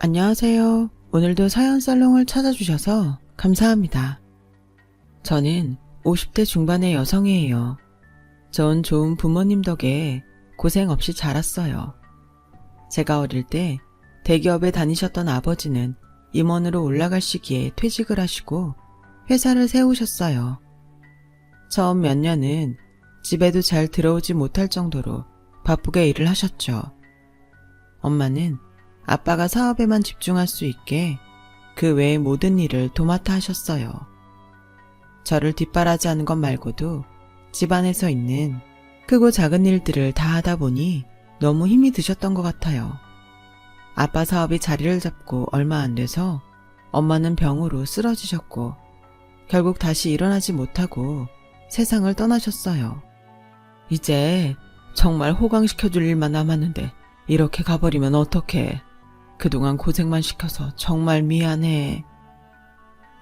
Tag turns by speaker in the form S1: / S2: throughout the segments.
S1: 안녕하세요. 오늘도 사연 살롱을 찾아주셔서 감사합니다. 저는 50대 중반의 여성이에요. 전 좋은 부모님 덕에 고생 없이 자랐어요. 제가 어릴 때 대기업에 다니셨던 아버지는 임원으로 올라갈 시기에 퇴직을 하시고 회사를 세우셨어요. 처음 몇 년은 집에도 잘 들어오지 못할 정도로 바쁘게 일을 하셨죠. 엄마는 아빠가 사업에만 집중할 수 있게 그 외의 모든 일을 도맡아 하셨어요. 저를 뒷바라지하는 것 말고도 집안에서 있는 크고 작은 일들을 다 하다 보니 너무 힘이 드셨던 것 같아요. 아빠 사업이 자리를 잡고 얼마 안 돼서 엄마는 병으로 쓰러지셨고 결국 다시 일어나지 못하고 세상을 떠나셨어요. 이제 정말 호강시켜줄 일만 남았는데 이렇게 가버리면 어떡해. 그동안 고생만 시켜서 정말 미안해.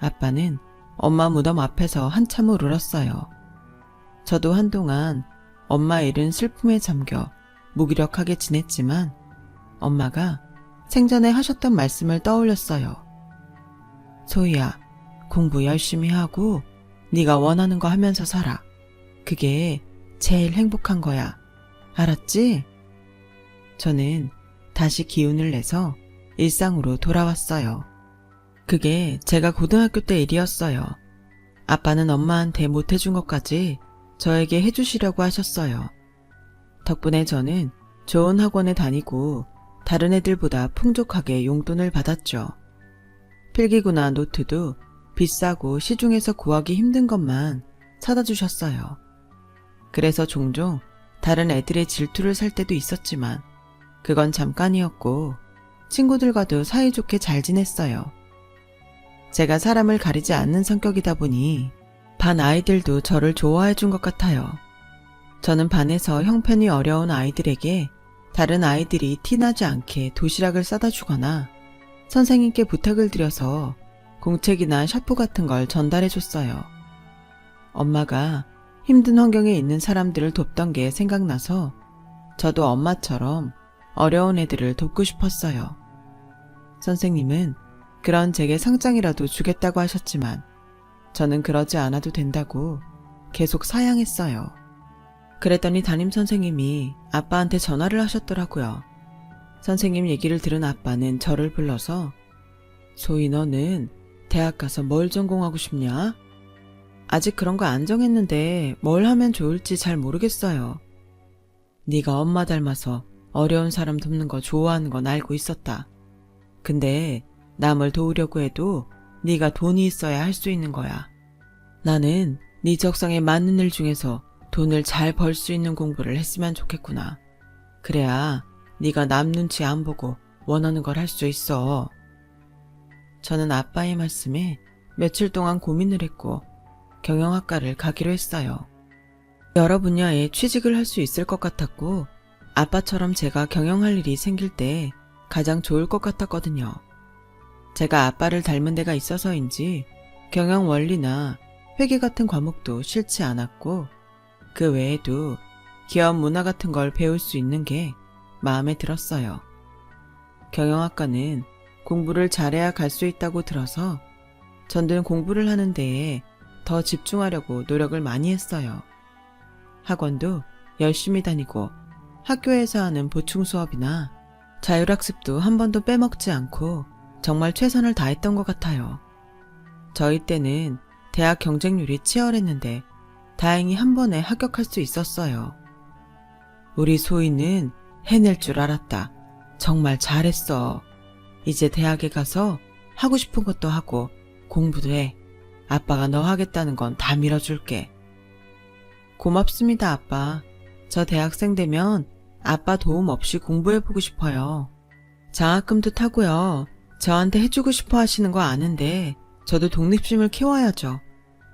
S1: 아빠는 엄마 무덤 앞에서 한참을 울었어요. 저도 한동안 엄마 잃은 슬픔에 잠겨 무기력하게 지냈지만 엄마가 생전에 하셨던 말씀을 떠올렸어요. 소희야, 공부 열심히 하고 네가 원하는 거 하면서 살아. 그게 제일 행복한 거야. 알았지? 저는 다시 기운을 내서 일상으로 돌아왔어요. 그게 제가 고등학교 때 일이었어요. 아빠는 엄마한테 못해준 것까지 저에게 해주시려고 하셨어요. 덕분에 저는 좋은 학원에 다니고 다른 애들보다 풍족하게 용돈을 받았죠. 필기구나 노트도 비싸고 시중에서 구하기 힘든 것만 사다 주셨어요. 그래서 종종 다른 애들의 질투를 살 때도 있었지만 그건 잠깐이었고 친구들과도 사이좋게 잘 지냈어요. 제가 사람을 가리지 않는 성격이다 보니 반 아이들도 저를 좋아해 준 것 같아요. 저는 반에서 형편이 어려운 아이들에게 다른 아이들이 티나지 않게 도시락을 싸다 주거나 선생님께 부탁을 드려서 공책이나 샤프 같은 걸 전달해 줬어요. 엄마가 힘든 환경에 있는 사람들을 돕던 게 생각나서 저도 엄마처럼 어려운 애들을 돕고 싶었어요. 선생님은 그런 제게 상장이라도 주겠다고 하셨지만 저는 그러지 않아도 된다고 계속 사양했어요. 그랬더니 담임선생님이 아빠한테 전화를 하셨더라고요. 선생님 얘기를 들은 아빠는 저를 불러서 소희 너는 대학 가서 뭘 전공하고 싶냐? 아직 그런 거 안 정했는데 뭘 하면 좋을지 잘 모르겠어요. 네가 엄마 닮아서 어려운 사람 돕는 거 좋아하는 건 알고 있었다. 근데 남을 도우려고 해도 네가 돈이 있어야 할 수 있는 거야. 나는 네 적성에 맞는 일 중에서 돈을 잘 벌 수 있는 공부를 했으면 좋겠구나. 그래야 네가 남 눈치 안 보고 원하는 걸 할 수 있어. 저는 아빠의 말씀에 며칠 동안 고민을 했고 경영학과를 가기로 했어요. 여러 분야에 취직을 할 수 있을 것 같았고 아빠처럼 제가 경영할 일이 생길 때 가장 좋을 것 같았거든요. 제가 아빠를 닮은 데가 있어서인지 경영 원리나 회계 같은 과목도 싫지 않았고 그 외에도 기업 문화 같은 걸 배울 수 있는 게 마음에 들었어요. 경영학과는 공부를 잘해야 갈 수 있다고 들어서 전든 공부를 하는 데에 더 집중하려고 노력을 많이 했어요. 학원도 열심히 다니고 학교에서 하는 보충 수업이나 자율학습도 한 번도 빼먹지 않고 정말 최선을 다했던 것 같아요. 저희 때는 대학 경쟁률이 치열했는데 다행히 한 번에 합격할 수 있었어요. 우리 소희는 해낼 줄 알았다. 정말 잘했어. 이제 대학에 가서 하고 싶은 것도 하고 공부도 해. 아빠가 너 하겠다는 건 다 밀어줄게. 고맙습니다, 아빠. 저 대학생 되면 아빠 도움 없이 공부해보고 싶어요. 장학금도 타고요. 저한테 해주고 싶어 하시는 거 아는데 저도 독립심을 키워야죠.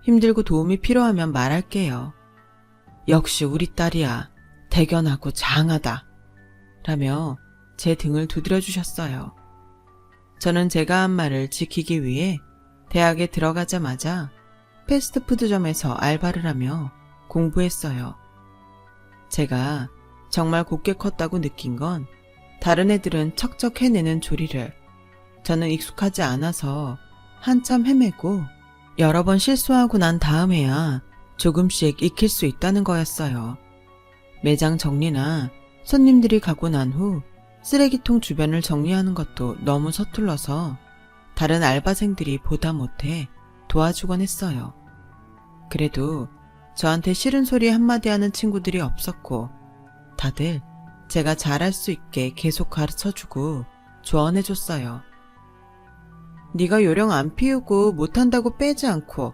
S1: 힘들고 도움이 필요하면 말할게요. 역시 우리 딸이야. 대견하고 장하다. 라며 제 등을 두드려 주셨어요. 저는 제가 한 말을 지키기 위해 대학에 들어가자마자 패스트푸드점에서 알바를 하며 공부했어요. 제가 정말 곱게 컸다고 느낀 건 다른 애들은 척척 해내는 조리를 저는 익숙하지 않아서 한참 헤매고 여러 번 실수하고 난 다음에야 조금씩 익힐 수 있다는 거였어요. 매장 정리나 손님들이 가고 난 후 쓰레기통 주변을 정리하는 것도 너무 서툴러서 다른 알바생들이 보다 못해 도와주곤 했어요. 그래도 저한테 싫은 소리 한마디 하는 친구들이 없었고 다들 제가 잘할 수 있게 계속 가르쳐주고 조언해줬어요. 네가 요령 안 피우고 못한다고 빼지 않고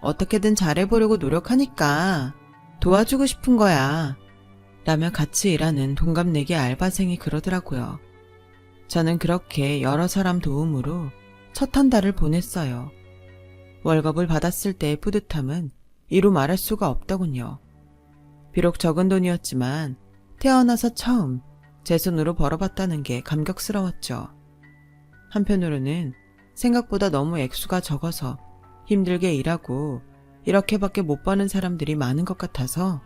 S1: 어떻게든 잘해보려고 노력하니까 도와주고 싶은 거야 라며 같이 일하는 동갑내기 알바생이 그러더라고요. 저는 그렇게 여러 사람 도움으로 첫 한 달을 보냈어요. 월급을 받았을 때의 뿌듯함은 이루 말할 수가 없더군요. 비록 적은 돈이었지만 태어나서 처음 제 손으로 벌어봤다는 게 감격스러웠죠. 한편으로는 생각보다 너무 액수가 적어서 힘들게 일하고 이렇게밖에 못 버는 사람들이 많은 것 같아서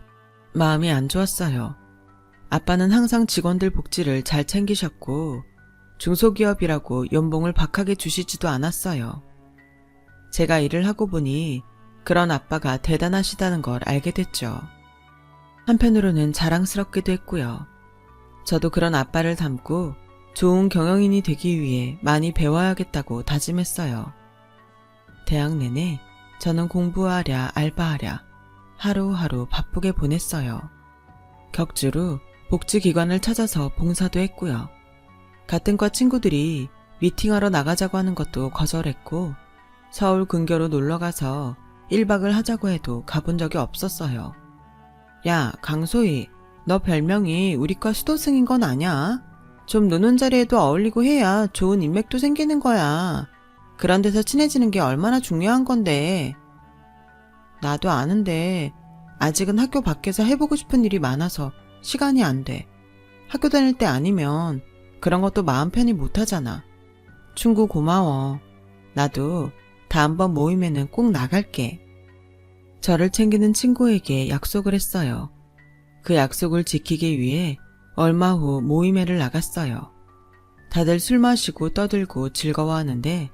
S1: 마음이 안 좋았어요. 아빠는 항상 직원들 복지를 잘 챙기셨고 중소기업이라고 연봉을 박하게 주시지도 않았어요. 제가 일을 하고 보니 그런 아빠가 대단하시다는 걸 알게 됐죠. 한편으로는 자랑스럽기도 했고요. 저도 그런 아빠를 닮고 좋은 경영인이 되기 위해 많이 배워야겠다고 다짐했어요. 대학 내내 저는 공부하랴 알바하랴 하루하루 바쁘게 보냈어요. 격주로 복지기관을 찾아서 봉사도 했고요. 같은 과 친구들이 미팅하러 나가자고 하는 것도 거절했고 서울 근교로 놀러가서 1박을 하자고 해도 가본 적이 없었어요. 야, 강소희, 너 별명이 우리과 수도승인 건 아냐? 좀 노는 자리에도 어울리고 해야 좋은 인맥도 생기는 거야. 그런 데서 친해지는 게 얼마나 중요한 건데. 나도 아는데 아직은 학교 밖에서 해보고 싶은 일이 많아서 시간이 안 돼. 학교 다닐 때 아니면 그런 것도 마음 편히 못 하잖아. 충고 고마워. 나도 다음번 모임에는 꼭 나갈게. 저를 챙기는 친구에게 약속을 했어요. 그 약속을 지키기 위해 얼마 후 모임회를 나갔어요. 다들 술 마시고 떠들고 즐거워하는데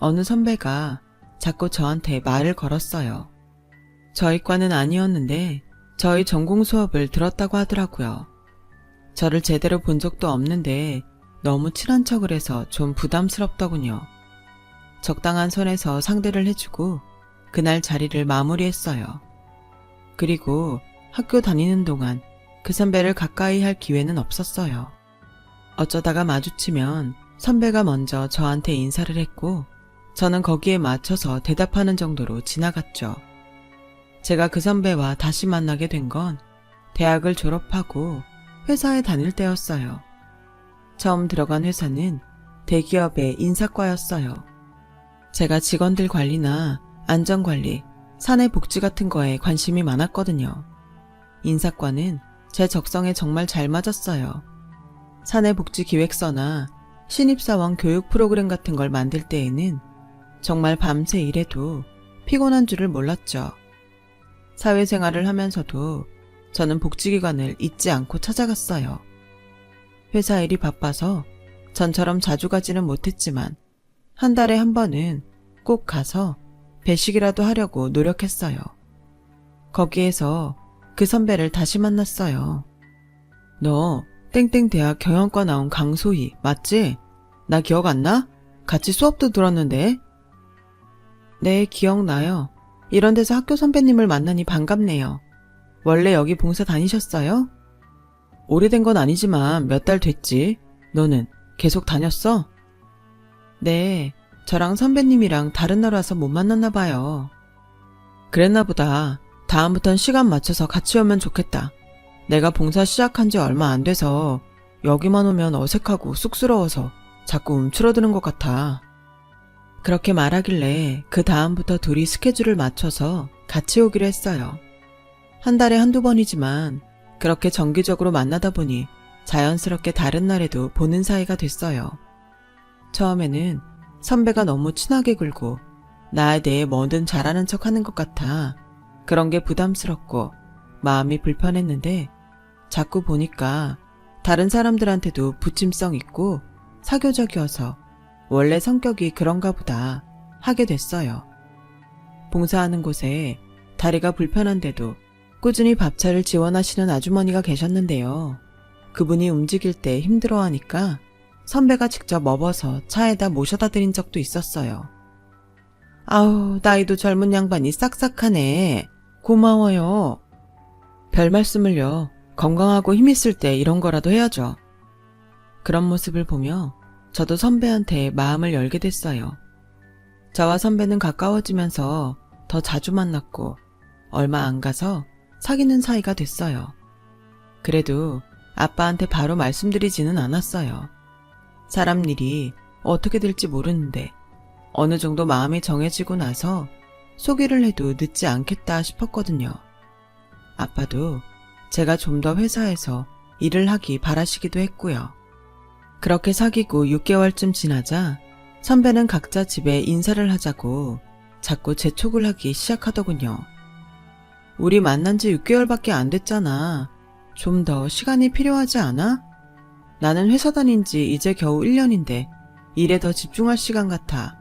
S1: 어느 선배가 자꾸 저한테 말을 걸었어요. 저희 과는 아니었는데 저희 전공 수업을 들었다고 하더라고요. 저를 제대로 본 적도 없는데 너무 친한 척을 해서 좀 부담스럽더군요. 적당한 선에서 상대를 해주고 그날 자리를 마무리했어요. 그리고 학교 다니는 동안 그 선배를 가까이 할 기회는 없었어요. 어쩌다가 마주치면 선배가 먼저 저한테 인사를 했고 저는 거기에 맞춰서 대답하는 정도로 지나갔죠. 제가 그 선배와 다시 만나게 된 건 대학을 졸업하고 회사에 다닐 때였어요. 처음 들어간 회사는 대기업의 인사과였어요. 제가 직원들 관리나 안전관리, 사내 복지 같은 거에 관심이 많았거든요. 인사과는 제 적성에 정말 잘 맞았어요. 사내 복지 기획서나 신입사원 교육 프로그램 같은 걸 만들 때에는 정말 밤새 일해도 피곤한 줄을 몰랐죠. 사회생활을 하면서도 저는 복지기관을 잊지 않고 찾아갔어요. 회사 일이 바빠서 전처럼 자주 가지는 못했지만 한 달에 한 번은 꼭 가서 배식이라도 하려고 노력했어요. 거기에서 그 선배를 다시 만났어요. 너 땡땡대학 경영과 나온 강소희 맞지? 나 기억 안 나? 같이 수업도 들었는데. 네, 기억나요. 이런 데서 학교 선배님을 만나니 반갑네요. 원래 여기 봉사 다니셨어요? 오래된 건 아니지만 몇 달 됐지. 너는 계속 다녔어? 네, 저랑 선배님이랑 다른 나라 와서 못 만났나 봐요. 그랬나 보다. 다음부턴 시간 맞춰서 같이 오면 좋겠다. 내가 봉사 시작한 지 얼마 안 돼서 여기만 오면 어색하고 쑥스러워서 자꾸 움츠러드는 것 같아. 그렇게 말하길래 그 다음부터 둘이 스케줄을 맞춰서 같이 오기로 했어요. 한 달에 한두 번이지만 그렇게 정기적으로 만나다 보니 자연스럽게 다른 날에도 보는 사이가 됐어요. 처음에는 선배가 너무 친하게 굴고 나에 대해 뭐든 잘하는 척 하는 것 같아 그런 게 부담스럽고 마음이 불편했는데 자꾸 보니까 다른 사람들한테도 부침성 있고 사교적이어서 원래 성격이 그런가 보다 하게 됐어요. 봉사하는 곳에 다리가 불편한데도 꾸준히 밥차를 지원하시는 아주머니가 계셨는데요. 그분이 움직일 때 힘들어하니까 선배가 직접 업어서 차에다 모셔다 드린 적도 있었어요. 아우, 나이도 젊은 양반이 싹싹하네. 고마워요. 별 말씀을요. 건강하고 힘있을 때 이런 거라도 해야죠. 그런 모습을 보며 저도 선배한테 마음을 열게 됐어요. 저와 선배는 가까워지면서 더 자주 만났고 얼마 안 가서 사귀는 사이가 됐어요. 그래도 아빠한테 바로 말씀드리지는 않았어요. 사람 일이 어떻게 될지 모르는데 어느 정도 마음이 정해지고 나서 소개를 해도 늦지 않겠다 싶었거든요. 아빠도 제가 좀 더 회사에서 일을 하기 바라시기도 했고요. 그렇게 사귀고 6개월쯤 지나자 선배는 각자 집에 인사를 하자고 자꾸 재촉을 하기 시작하더군요. 우리 만난 지 6개월밖에 안 됐잖아. 좀 더 시간이 필요하지 않아? 나는 회사 다닌 지 이제 겨우 1년인데 일에 더 집중할 시간 같아.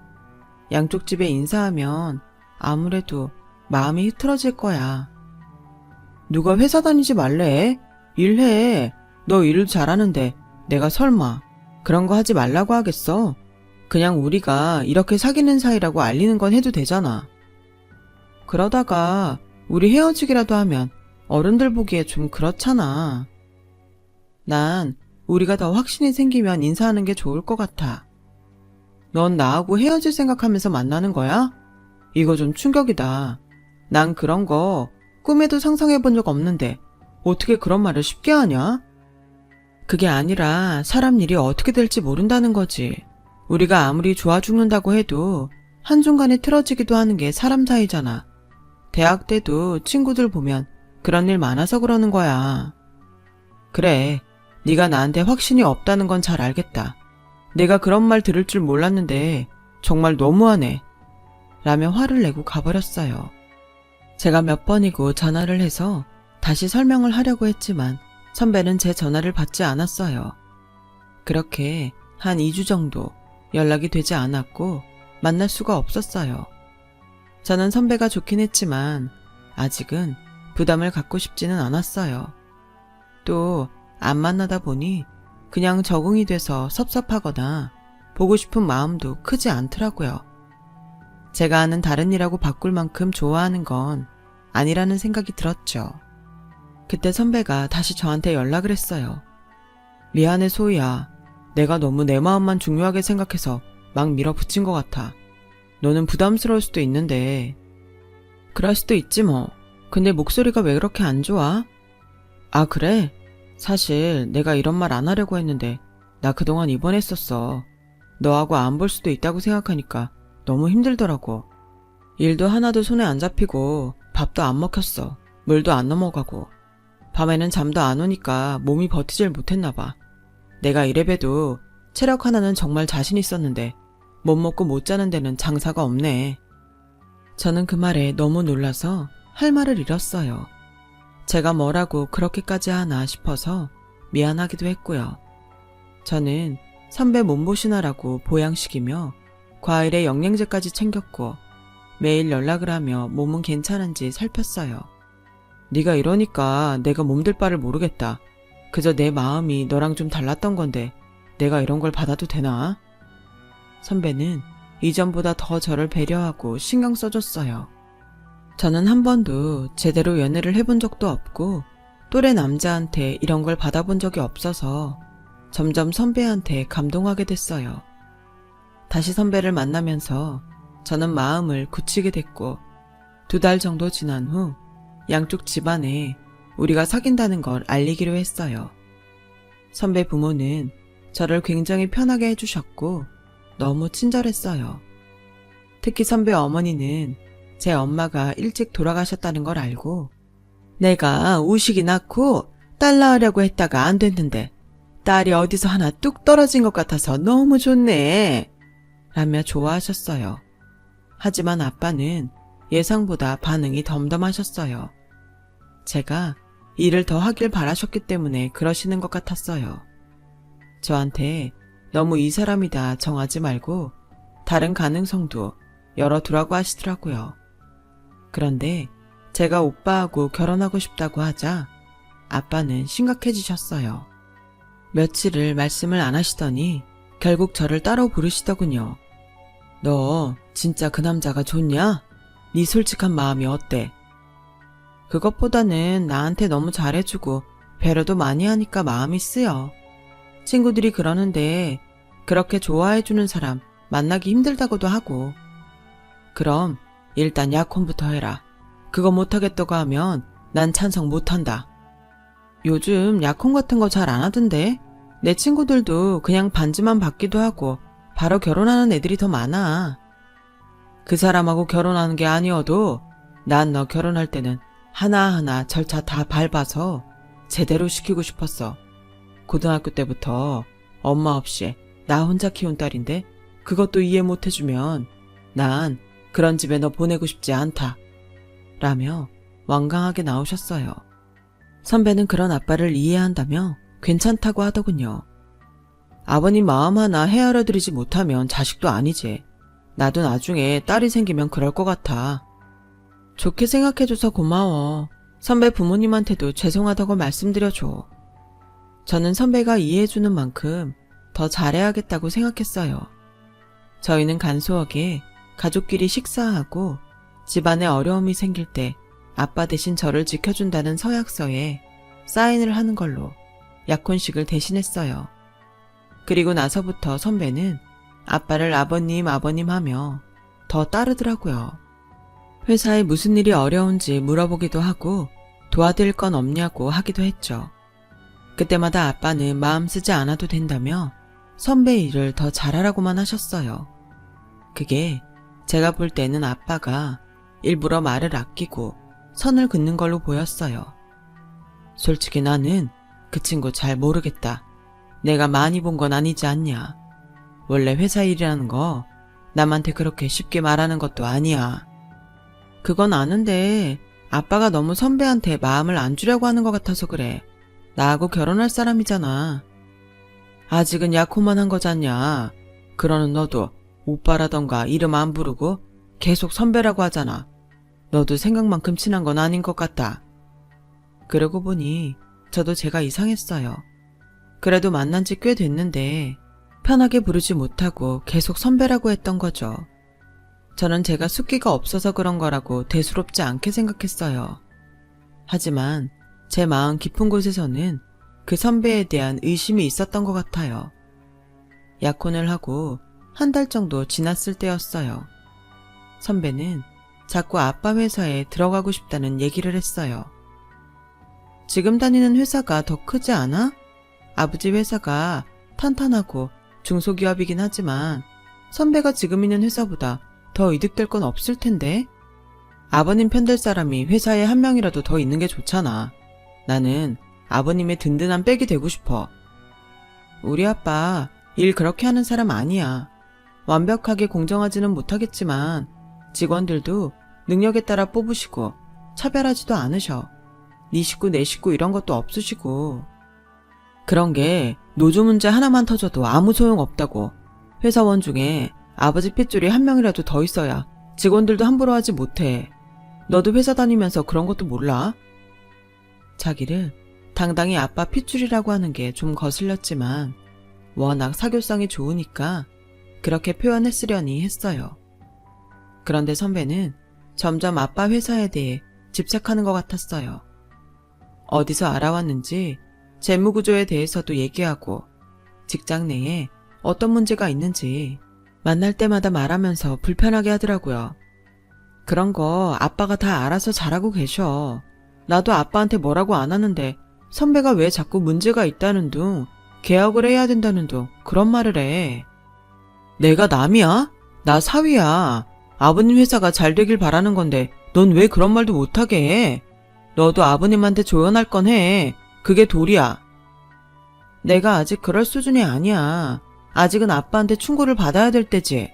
S1: 양쪽 집에 인사하면 아무래도 마음이 흐트러질 거야. 누가 회사 다니지 말래? 일해. 너 일을 잘하는데 내가 설마 그런 거 하지 말라고 하겠어? 그냥 우리가 이렇게 사귀는 사이라고 알리는 건 해도 되잖아. 그러다가 우리 헤어지기라도 하면 어른들 보기에 좀 그렇잖아. 난 우리가 더 확신이 생기면 인사하는 게 좋을 것 같아. 넌 나하고 헤어질 생각하면서 만나는 거야? 이거 좀 충격이다. 난 그런 거 꿈에도 상상해 본 적 없는데 어떻게 그런 말을 쉽게 하냐? 그게 아니라 사람 일이 어떻게 될지 모른다는 거지. 우리가 아무리 좋아 죽는다고 해도 한순간에 틀어지기도 하는 게 사람 사이잖아. 대학 때도 친구들 보면 그런 일 많아서 그러는 거야. 그래, 네가 나한테 확신이 없다는 건 잘 알겠다. 내가 그런 말 들을 줄 몰랐는데 정말 너무하네. 라며 화를 내고 가버렸어요. 제가 몇 번이고 전화를 해서 다시 설명을 하려고 했지만 선배는 제 전화를 받지 않았어요. 그렇게 한 2주 정도 연락이 되지 않았고 만날 수가 없었어요. 저는 선배가 좋긴 했지만 아직은 부담을 갖고 싶지는 않았어요. 또 안 만나다 보니 그냥 적응이 돼서 섭섭하거나 보고 싶은 마음도 크지 않더라고요. 제가 아는 다른 일하고 바꿀 만큼 좋아하는 건 아니라는 생각이 들었죠. 그때 선배가 다시 저한테 연락을 했어요. 미안해 소희야. 내가 너무 내 마음만 중요하게 생각해서 막 밀어붙인 것 같아. 너는 부담스러울 수도 있는데. 그럴 수도 있지 뭐. 근데 목소리가 왜 그렇게 안 좋아? 아 그래? 사실 내가 이런 말 안 하려고 했는데 나 그동안 입원했었어. 너하고 안 볼 수도 있다고 생각하니까 너무 힘들더라고. 일도 하나도 손에 안 잡히고 밥도 안 먹혔어. 물도 안 넘어가고 밤에는 잠도 안 오니까 몸이 버티질 못했나 봐. 내가 이래봬도 체력 하나는 정말 자신 있었는데 못 먹고 못 자는 데는 장사가 없네. 저는 그 말에 너무 놀라서 할 말을 잃었어요. 제가 뭐라고 그렇게까지 하나 싶어서 미안하기도 했고요. 저는 선배 몸보신하라고 보양식이며 과일에 영양제까지 챙겼고 매일 연락을 하며 몸은 괜찮은지 살폈어요. 네가 이러니까 내가 몸둘 바를 모르겠다. 그저 내 마음이 너랑 좀 달랐던 건데 내가 이런 걸 받아도 되나? 선배는 이전보다 더 저를 배려하고 신경 써줬어요. 저는 한 번도 제대로 연애를 해본 적도 없고 또래 남자한테 이런 걸 받아본 적이 없어서 점점 선배한테 감동하게 됐어요. 다시 선배를 만나면서 저는 마음을 굳히게 됐고 2달 정도 지난 후 양쪽 집안에 우리가 사귄다는 걸 알리기로 했어요. 선배 부모는 저를 굉장히 편하게 해주셨고 너무 친절했어요. 특히 선배 어머니는 제 엄마가 일찍 돌아가셨다는 걸 알고 내가 우식이 낳고 딸 낳으려고 했다가 안 됐는데 딸이 어디서 하나 뚝 떨어진 것 같아서 너무 좋네 라며 좋아하셨어요. 하지만 아빠는 예상보다 반응이 덤덤하셨어요. 제가 일을 더 하길 바라셨기 때문에 그러시는 것 같았어요. 저한테 너무 이 사람이다 정하지 말고 다른 가능성도 열어두라고 하시더라고요. 그런데 제가 오빠하고 결혼하고 싶다고 하자 아빠는 심각해지셨어요. 며칠을 말씀을 안 하시더니 결국 저를 따로 부르시더군요. 너 진짜 그 남자가 좋냐? 네 솔직한 마음이 어때? 그것보다는 나한테 너무 잘해주고 배려도 많이 하니까 마음이 쓰여. 친구들이 그러는데 그렇게 좋아해주는 사람 만나기 힘들다고도 하고. 그럼 일단 약혼부터 해라. 그거 못하겠다고 하면 난 찬성 못한다. 요즘 약혼 같은 거 잘 안 하던데? 내 친구들도 그냥 반지만 받기도 하고 바로 결혼하는 애들이 더 많아. 그 사람하고 결혼하는 게 아니어도 난 너 결혼할 때는 하나하나 절차 다 밟아서 제대로 시키고 싶었어. 고등학교 때부터 엄마 없이 나 혼자 키운 딸인데 그것도 이해 못 해주면 난 그런 집에 너 보내고 싶지 않다. 라며 완강하게 나오셨어요. 선배는 그런 아빠를 이해한다며 괜찮다고 하더군요. 아버님 마음 하나 헤아려드리지 못하면 자식도 아니지. 나도 나중에 딸이 생기면 그럴 것 같아. 좋게 생각해줘서 고마워. 선배 부모님한테도 죄송하다고 말씀드려줘. 저는 선배가 이해해주는 만큼 더 잘해야겠다고 생각했어요. 저희는 간소하게 가족끼리 식사하고 집안에 어려움이 생길 때 아빠 대신 저를 지켜준다는 서약서에 사인을 하는 걸로 약혼식을 대신했어요. 그리고 나서부터 선배는 아빠를 아버님 하며 더 따르더라고요. 회사에 무슨 일이 어려운지 물어보기도 하고 도와드릴 건 없냐고 하기도 했죠. 그때마다 아빠는 마음 쓰지 않아도 된다며 선배 일을 더 잘하라고만 하셨어요. 그게 제가 볼 때는 아빠가 일부러 말을 아끼고 선을 긋는 걸로 보였어요. 솔직히 나는 그 친구 잘 모르겠다. 내가 많이 본 건 아니지 않냐. 원래 회사 일이라는 거 남한테 그렇게 쉽게 말하는 것도 아니야. 그건 아는데 아빠가 너무 선배한테 마음을 안 주려고 하는 것 같아서 그래. 나하고 결혼할 사람이잖아. 아직은 약혼만 한 거잖냐. 그러는 너도 오빠라던가 이름 안 부르고 계속 선배라고 하잖아. 너도 생각만큼 친한 건 아닌 것 같다. 그러고 보니 저도 제가 이상했어요. 그래도 만난 지 꽤 됐는데 편하게 부르지 못하고 계속 선배라고 했던 거죠. 저는 제가 숫기가 없어서 그런 거라고 대수롭지 않게 생각했어요. 하지만 제 마음 깊은 곳에서는 그 선배에 대한 의심이 있었던 것 같아요. 약혼을 하고 한 달 정도 지났을 때였어요. 선배는 자꾸 아빠 회사에 들어가고 싶다는 얘기를 했어요. 지금 다니는 회사가 더 크지 않아? 아버지 회사가 탄탄하고 중소기업이긴 하지만 선배가 지금 있는 회사보다 더 이득될 건 없을 텐데? 아버님 편될 사람이 회사에 한 명이라도 더 있는 게 좋잖아. 나는 아버님의 든든한 백이 되고 싶어. 우리 아빠 일 그렇게 하는 사람 아니야. 완벽하게 공정하지는 못하겠지만 직원들도 능력에 따라 뽑으시고 차별하지도 않으셔. 네 식구 내 식구 이런 것도 없으시고. 그런 게 노조 문제 하나만 터져도 아무 소용 없다고. 회사원 중에 아버지 핏줄이 한 명이라도 더 있어야 직원들도 함부로 하지 못해. 너도 회사 다니면서 그런 것도 몰라? 자기를 당당히 아빠 핏줄이라고 하는 게 좀 거슬렸지만 워낙 사교성이 좋으니까 그렇게 표현했으려니 했어요. 그런데 선배는 점점 아빠 회사에 대해 집착하는 것 같았어요. 어디서 알아왔는지 재무구조에 대해서도 얘기하고 직장 내에 어떤 문제가 있는지 만날 때마다 말하면서 불편하게 하더라고요. 그런 거 아빠가 다 알아서 잘하고 계셔. 나도 아빠한테 뭐라고 안 하는데 선배가 왜 자꾸 문제가 있다는 둥 개혁을 해야 된다는 둥 그런 말을 해. 내가 남이야? 나 사위야. 아버님 회사가 잘 되길 바라는 건데 넌 왜 그런 말도 못하게 해? 너도 아버님한테 조언할 건 해. 그게 도리야. 내가 아직 그럴 수준이 아니야. 아직은 아빠한테 충고를 받아야 될 때지.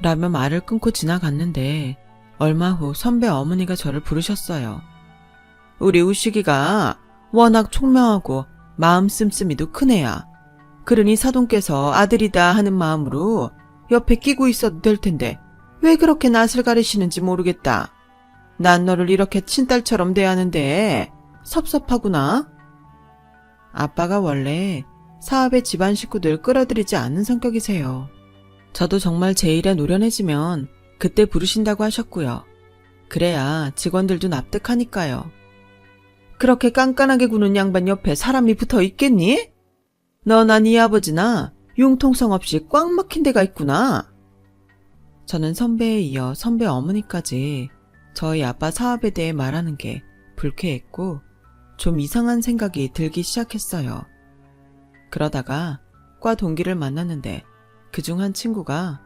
S1: 라며 말을 끊고 지나갔는데 얼마 후 선배 어머니가 저를 부르셨어요. 우리 우식이가 워낙 총명하고 마음 씀씀이도 큰 애야. 그러니 사돈께서 아들이다 하는 마음으로 옆에 끼고 있어도 될 텐데 왜 그렇게 낯을 가리시는지 모르겠다. 난 너를 이렇게 친딸처럼 대하는데 섭섭하구나. 아빠가 원래 사업에 집안 식구들 끌어들이지 않는 성격이세요. 저도 정말 제 일에 노련해지면 그때 부르신다고 하셨고요. 그래야 직원들도 납득하니까요. 그렇게 깐깐하게 구는 양반 옆에 사람이 붙어 있겠니? 너나 네 아버지나 융통성 없이 꽉 막힌 데가 있구나. 저는 선배에 이어 선배 어머니까지 저희 아빠 사업에 대해 말하는 게 불쾌했고 좀 이상한 생각이 들기 시작했어요. 그러다가 과 동기를 만났는데 그중 한 친구가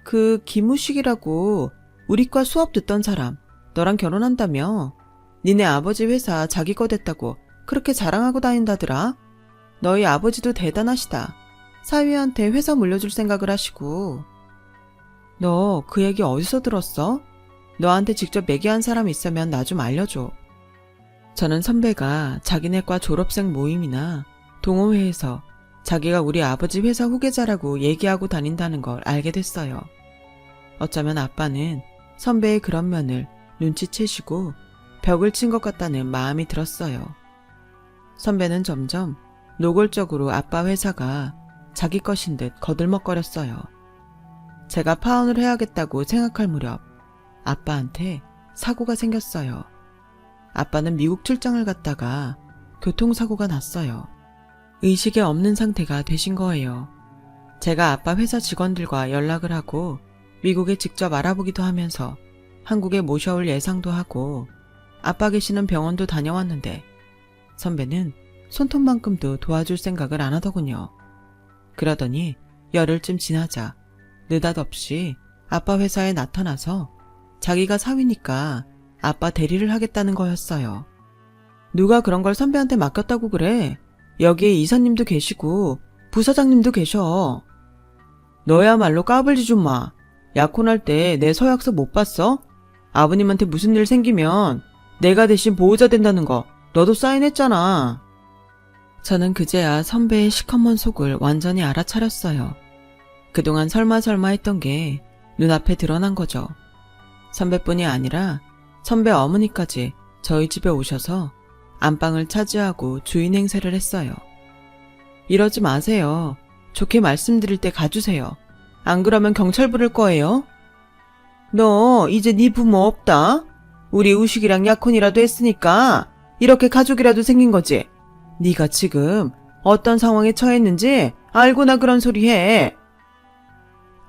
S1: 그 김우식이라고 우리 과 수업 듣던 사람 너랑 결혼한다며? 니네 아버지 회사 자기 거 됐다고 그렇게 자랑하고 다닌다더라. 너희 아버지도 대단하시다. 사위한테 회사 물려줄 생각을 하시고. 너 그 얘기 어디서 들었어? 너한테 직접 얘기한 사람 있으면 나 좀 알려줘. 저는 선배가 자기네 과 졸업생 모임이나 동호회에서 자기가 우리 아버지 회사 후계자라고 얘기하고 다닌다는 걸 알게 됐어요. 어쩌면 아빠는 선배의 그런 면을 눈치채시고 벽을 친 것 같다는 마음이 들었어요. 선배는 점점 노골적으로 아빠 회사가 자기 것인 듯 거들먹거렸어요. 제가 파혼을 해야겠다고 생각할 무렵 아빠한테 사고가 생겼어요. 아빠는 미국 출장을 갔다가 교통사고가 났어요. 의식에 없는 상태가 되신 거예요. 제가 아빠 회사 직원들과 연락을 하고 미국에 직접 알아보기도 하면서 한국에 모셔올 예상도 하고 아빠 계시는 병원도 다녀왔는데 선배는 손톱만큼도 도와줄 생각을 안 하더군요. 그러더니 열흘쯤 지나자 느닷없이 아빠 회사에 나타나서 자기가 사위니까 아빠 대리를 하겠다는 거였어요. 누가 그런 걸 선배한테 맡겼다고 그래? 여기에 이사님도 계시고 부사장님도 계셔. 너야말로 까불지 좀 마. 약혼할 때 내 서약서 못 봤어? 아버님한테 무슨 일 생기면 내가 대신 보호자 된다는 거 너도 사인했잖아. 저는 그제야 선배의 시커먼 속을 완전히 알아차렸어요. 그동안 설마 했던 게 눈앞에 드러난 거죠. 선배뿐이 아니라 선배 어머니까지 저희 집에 오셔서 안방을 차지하고 주인 행세를 했어요. 이러지 마세요. 좋게 말씀드릴 때 가주세요. 안 그러면 경찰 부를 거예요. 너 이제 네 부모 없다. 우리 우식이랑 약혼이라도 했으니까 이렇게 가족이라도 생긴 거지. 네가 지금 어떤 상황에 처했는지 알고나 그런 소리 해.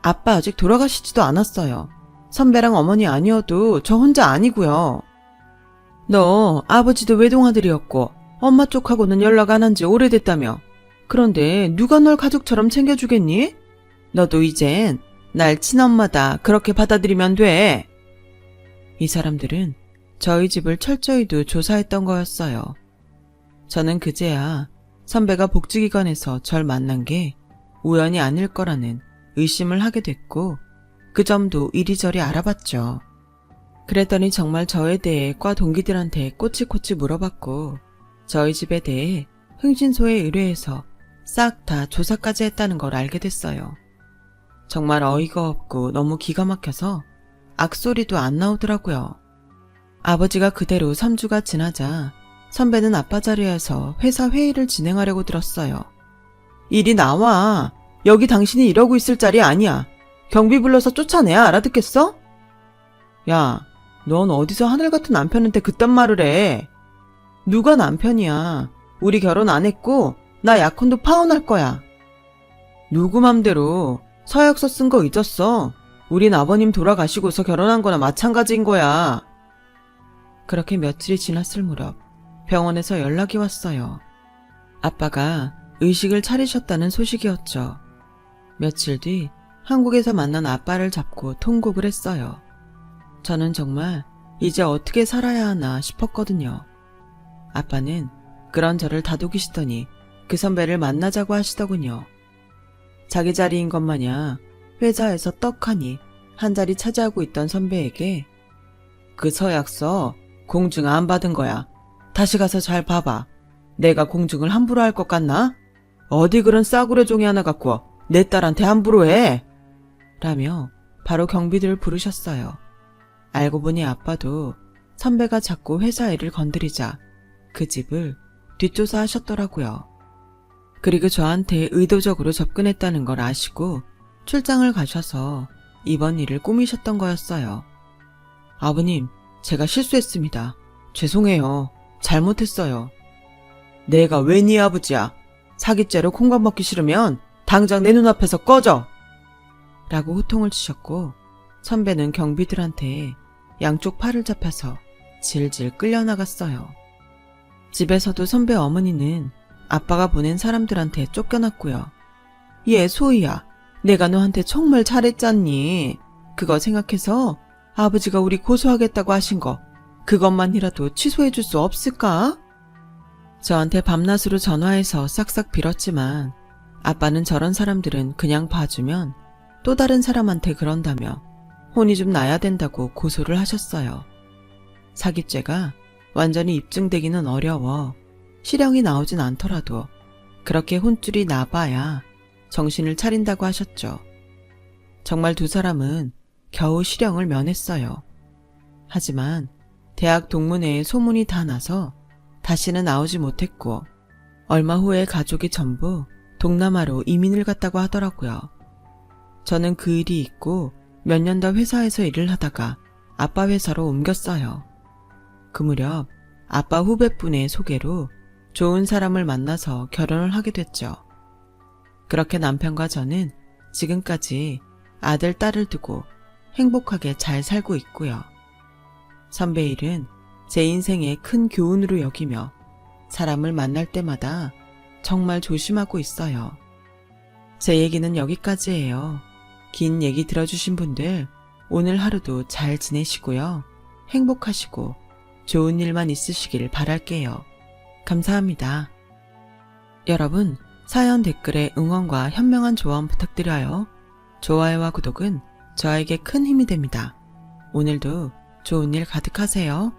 S1: 아빠 아직 돌아가시지도 않았어요. 선배랑 어머니 아니어도 저 혼자 아니고요. 너 아버지도 외동아들이었고 엄마 쪽하고는 연락 안 한 지 오래됐다며. 그런데 누가 널 가족처럼 챙겨주겠니? 너도 이젠 날 친엄마다 그렇게 받아들이면 돼. 이 사람들은 저희 집을 철저히도 조사했던 거였어요. 저는 그제야 선배가 복지기관에서 절 만난 게 우연이 아닐 거라는 의심을 하게 됐고 그 점도 이리저리 알아봤죠. 그랬더니 정말 저에 대해 과 동기들한테 꼬치꼬치 물어봤고 저희 집에 대해 흥신소에 의뢰해서 싹 다 조사까지 했다는 걸 알게 됐어요. 정말 어이가 없고 너무 기가 막혀서 악소리도 안 나오더라고요. 아버지가 그대로 3주가 지나자 선배는 아빠 자리에서 회사 회의를 진행하려고 들었어요. 이리 나와. 여기 당신이 이러고 있을 자리 아니야. 경비 불러서 쫓아내야 알아듣겠어? 야, 넌 어디서 하늘 같은 남편한테 그딴 말을 해. 누가 남편이야. 우리 결혼 안 했고 나 약혼도 파혼할 거야. 누구 맘대로 서약서 쓴 거 잊었어. 우린 아버님 돌아가시고서 결혼한 거나 마찬가지인 거야. 그렇게 며칠이 지났을 무렵 병원에서 연락이 왔어요. 아빠가 의식을 차리셨다는 소식이었죠. 며칠 뒤 한국에서 만난 아빠를 잡고 통곡을 했어요. 저는 정말 이제 어떻게 살아야 하나 싶었거든요. 아빠는 그런 저를 다독이시더니 그 선배를 만나자고 하시더군요. 자기 자리인 것 마냥 회사에서 떡하니 한 자리 차지하고 있던 선배에게 그 서약서 공증 안 받은 거야. 다시 가서 잘 봐봐. 내가 공증을 함부로 할 것 같나? 어디 그런 싸구려 종이 하나 갖고 내 딸한테 함부로 해! 라며 바로 경비들을 부르셨어요. 알고 보니 아빠도 선배가 자꾸 회사 일을 건드리자 그 집을 뒷조사 하셨더라고요. 그리고 저한테 의도적으로 접근했다는 걸 아시고 출장을 가셔서 이번 일을 꾸미셨던 거였어요. 아버님, 제가 실수했습니다. 죄송해요. 잘못했어요. 내가 왜 네 아버지야? 사기죄로 콩밥 먹기 싫으면 당장 내 눈앞에서 꺼져! 라고 호통을 치셨고 선배는 경비들한테 양쪽 팔을 잡혀서 질질 끌려나갔어요. 집에서도 선배 어머니는 아빠가 보낸 사람들한테 쫓겨났고요. 얘 소희야, 내가 너한테 정말 잘했잖니. 그거 생각해서 아버지가 우리 고소하겠다고 하신 거 그것만이라도 취소해 줄 수 없을까? 저한테 밤낮으로 전화해서 싹싹 빌었지만 아빠는 저런 사람들은 그냥 봐주면 또 다른 사람한테 그런다며 혼이 좀 나야 된다고 고소를 하셨어요. 사기죄가 완전히 입증되기는 어려워 실형이 나오진 않더라도 그렇게 혼줄이 나봐야 정신을 차린다고 하셨죠. 정말 두 사람은 겨우 실형을 면했어요. 하지만 대학 동문회에 소문이 다 나서 다시는 나오지 못했고 얼마 후에 가족이 전부 동남아로 이민을 갔다고 하더라고요. 저는 그 일이 있고 몇 년 더 회사에서 일을 하다가 아빠 회사로 옮겼어요. 그 무렵 아빠 후배분의 소개로 좋은 사람을 만나서 결혼을 하게 됐죠. 그렇게 남편과 저는 지금까지 아들, 딸을 두고 행복하게 잘 살고 있고요. 선배 일은 제 인생의 큰 교훈으로 여기며 사람을 만날 때마다 정말 조심하고 있어요. 제 얘기는 여기까지예요. 긴 얘기 들어주신 분들 오늘 하루도 잘 지내시고요. 행복하시고 좋은 일만 있으시길 바랄게요. 감사합니다. 여러분, 사연 댓글에 응원과 현명한 조언 부탁드려요. 좋아요와 구독은 저에게 큰 힘이 됩니다. 오늘도 좋은 일 가득하세요.